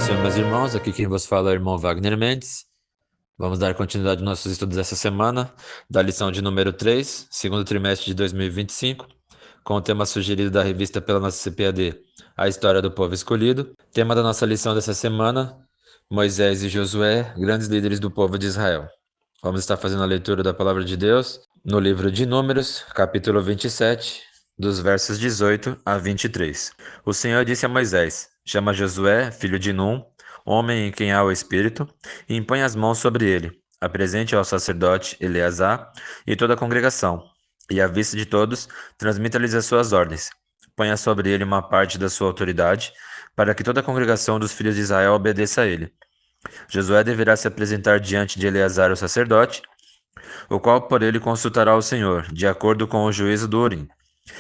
Senhor, meus irmãos, aqui quem vos fala é o irmão Wagner Mendes. Vamos dar continuidade aos nossos estudos dessa semana, da lição de número 3, segundo trimestre de 2025, com o tema sugerido da revista pela nossa CPAD, A História do Povo Escolhido. Tema da nossa lição dessa semana, Moisés e Josué, grandes líderes do povo de Israel. Vamos estar fazendo a leitura da Palavra de Deus no livro de Números, capítulo 27, dos versos 18 a 23. O Senhor disse a Moisés: Chama Josué, filho de Num, homem em quem há o Espírito, e impõe as mãos sobre ele. Apresente ao sacerdote Eleazar e toda a congregação, e à vista de todos, transmita-lhes as suas ordens. Ponha sobre ele uma parte da sua autoridade, para que toda a congregação dos filhos de Israel obedeça a ele. Josué deverá se apresentar diante de Eleazar o sacerdote, o qual por ele consultará o Senhor, de acordo com o juízo do Urim.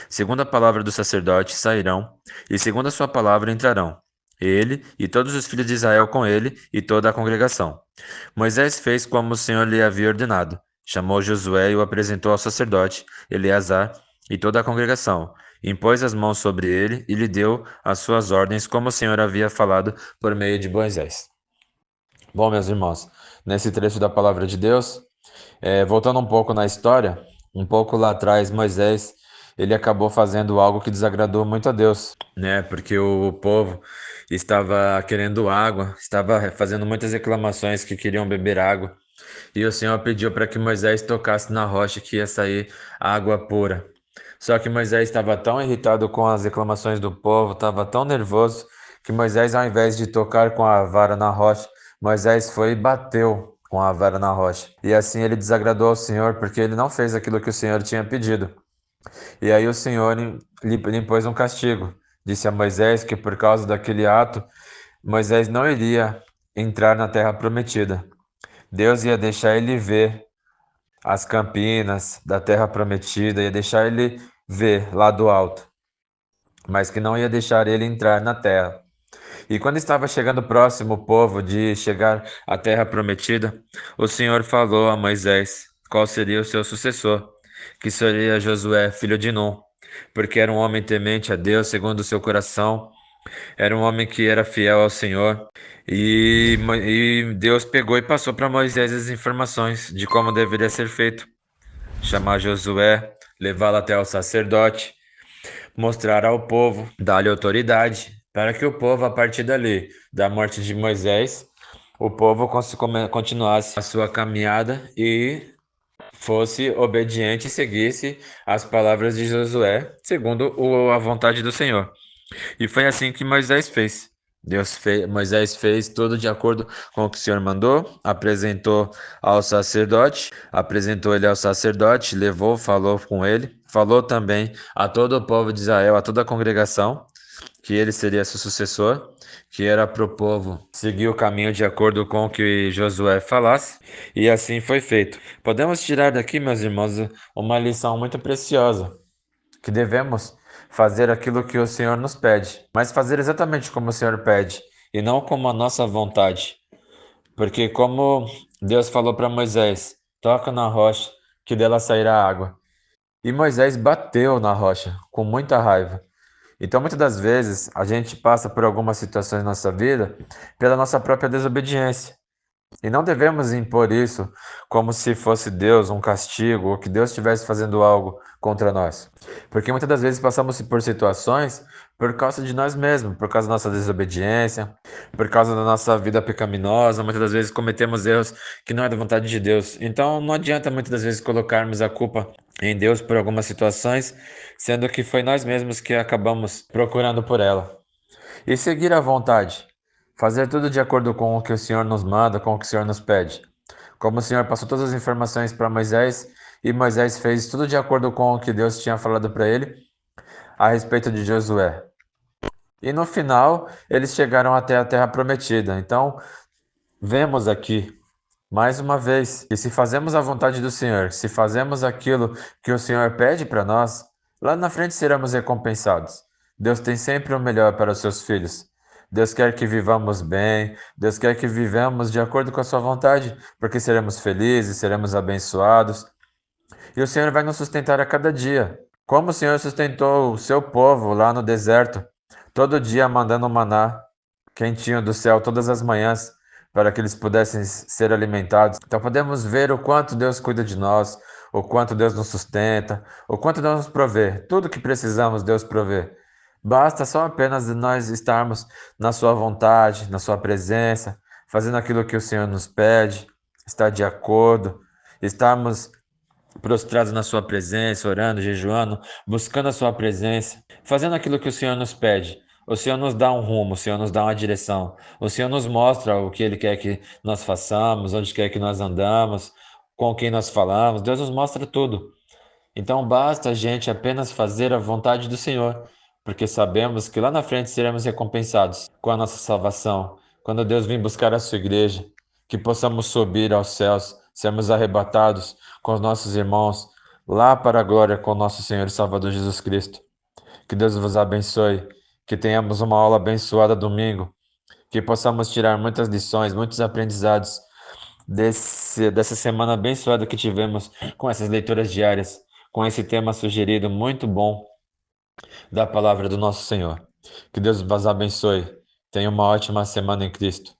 Segundo a palavra do sacerdote sairão, e segundo a sua palavra entrarão, ele e todos os filhos de Israel com ele e toda a congregação. Moisés fez como o Senhor lhe havia ordenado. Chamou Josué e o apresentou ao sacerdote Eleazar e toda a congregação. Impôs as mãos sobre ele e lhe deu as suas ordens, como o Senhor havia falado por meio de Moisés. Bom, meus irmãos, nesse trecho da palavra de Deus, voltando um pouco na história, um pouco lá atrás, Moisés, ele acabou fazendo algo que desagradou muito a Deus, né? Porque o povo estava querendo água, estava fazendo muitas reclamações que queriam beber água, e o Senhor pediu para que Moisés tocasse na rocha que ia sair água pura. Só que Moisés estava tão irritado com as reclamações do povo, estava tão nervoso, que Moisés, ao invés de tocar com a vara na rocha, Moisés foi e bateu com a vara na rocha. E assim ele desagradou ao Senhor, porque ele não fez aquilo que o Senhor tinha pedido. E aí o Senhor lhe impôs um castigo. Disse a Moisés que por causa daquele ato, Moisés não iria entrar na terra prometida. Deus ia deixar ele ver as campinas da terra prometida, ia deixar ele ver lá do alto, mas que não ia deixar ele entrar na terra. E quando estava chegando próximo o povo de chegar à terra prometida, o Senhor falou a Moisés qual seria o seu sucessor, que seria Josué, filho de Num, porque era um homem temente a Deus segundo o seu coração, era um homem que era fiel ao Senhor. E Deus pegou e passou para Moisés as informações de como deveria ser feito. Chamar Josué, levá-lo até o sacerdote, mostrar ao povo, dar-lhe autoridade, para que o povo, a partir dali, da morte de Moisés, o povo continuasse a sua caminhada e fosse obediente e seguisse as palavras de Josué, segundo a vontade do Senhor. E foi assim que Moisés fez. Moisés fez tudo de acordo com o que o Senhor mandou, apresentou ele ao sacerdote, levou, falou com ele, falou também a todo o povo de Israel, a toda a congregação, que ele seria seu sucessor, que era para o povo seguir o caminho de acordo com o que Josué falasse, e assim foi feito. Podemos tirar daqui, meus irmãos, uma lição muito preciosa, que devemos fazer aquilo que o Senhor nos pede, mas fazer exatamente como o Senhor pede e não como a nossa vontade. Porque como Deus falou para Moisés, toca na rocha que dela sairá água. E Moisés bateu na rocha com muita raiva. Então, muitas das vezes, a gente passa por algumas situações na nossa vida pela nossa própria desobediência. E não devemos impor isso como se fosse Deus um castigo ou que Deus estivesse fazendo algo contra nós. Porque muitas das vezes passamos por situações por causa de nós mesmos, por causa da nossa desobediência, por causa da nossa vida pecaminosa. Muitas das vezes cometemos erros que não é da vontade de Deus. Então não adianta muitas das vezes colocarmos a culpa em Deus por algumas situações, sendo que foi nós mesmos que acabamos procurando por ela. E seguir a vontade. Fazer tudo de acordo com o que o Senhor nos manda, com o que o Senhor nos pede. Como o Senhor passou todas as informações para Moisés, e Moisés fez tudo de acordo com o que Deus tinha falado para ele a respeito de Josué. E no final, eles chegaram até a terra prometida. Então, vemos aqui, mais uma vez, que se fazemos a vontade do Senhor, se fazemos aquilo que o Senhor pede para nós, lá na frente seremos recompensados. Deus tem sempre o melhor para os seus filhos. Deus quer que vivamos bem, Deus quer que vivamos de acordo com a sua vontade, porque seremos felizes, seremos abençoados. E o Senhor vai nos sustentar a cada dia, como o Senhor sustentou o seu povo lá no deserto, todo dia mandando maná. quentinho do céu todas as manhãs para que eles pudessem ser alimentados. Então podemos ver o quanto Deus cuida de nós, o quanto Deus nos sustenta, o quanto Deus nos provê. Tudo que precisamos, Deus provê. Basta só apenas nós estarmos na sua vontade, na sua presença, fazendo aquilo que o Senhor nos pede, estar de acordo, estarmos prostrados na sua presença, orando, jejuando, buscando a sua presença, fazendo aquilo que o Senhor nos pede. O Senhor nos dá um rumo, o Senhor nos dá uma direção. O Senhor nos mostra o que Ele quer que nós façamos, onde quer que nós andamos, com quem nós falamos. Deus nos mostra tudo. Então basta a gente apenas fazer a vontade do Senhor, porque sabemos que lá na frente seremos recompensados com a nossa salvação. Quando Deus vir buscar a sua igreja, que possamos subir aos céus, sermos arrebatados com os nossos irmãos lá para a glória com nosso Senhor e Salvador Jesus Cristo. Que Deus vos abençoe, que tenhamos uma aula abençoada domingo, que possamos tirar muitas lições, muitos aprendizados dessa semana abençoada que tivemos com essas leituras diárias, com esse tema sugerido muito bom da palavra do nosso Senhor. Que Deus vos abençoe. Tenha uma ótima semana em Cristo.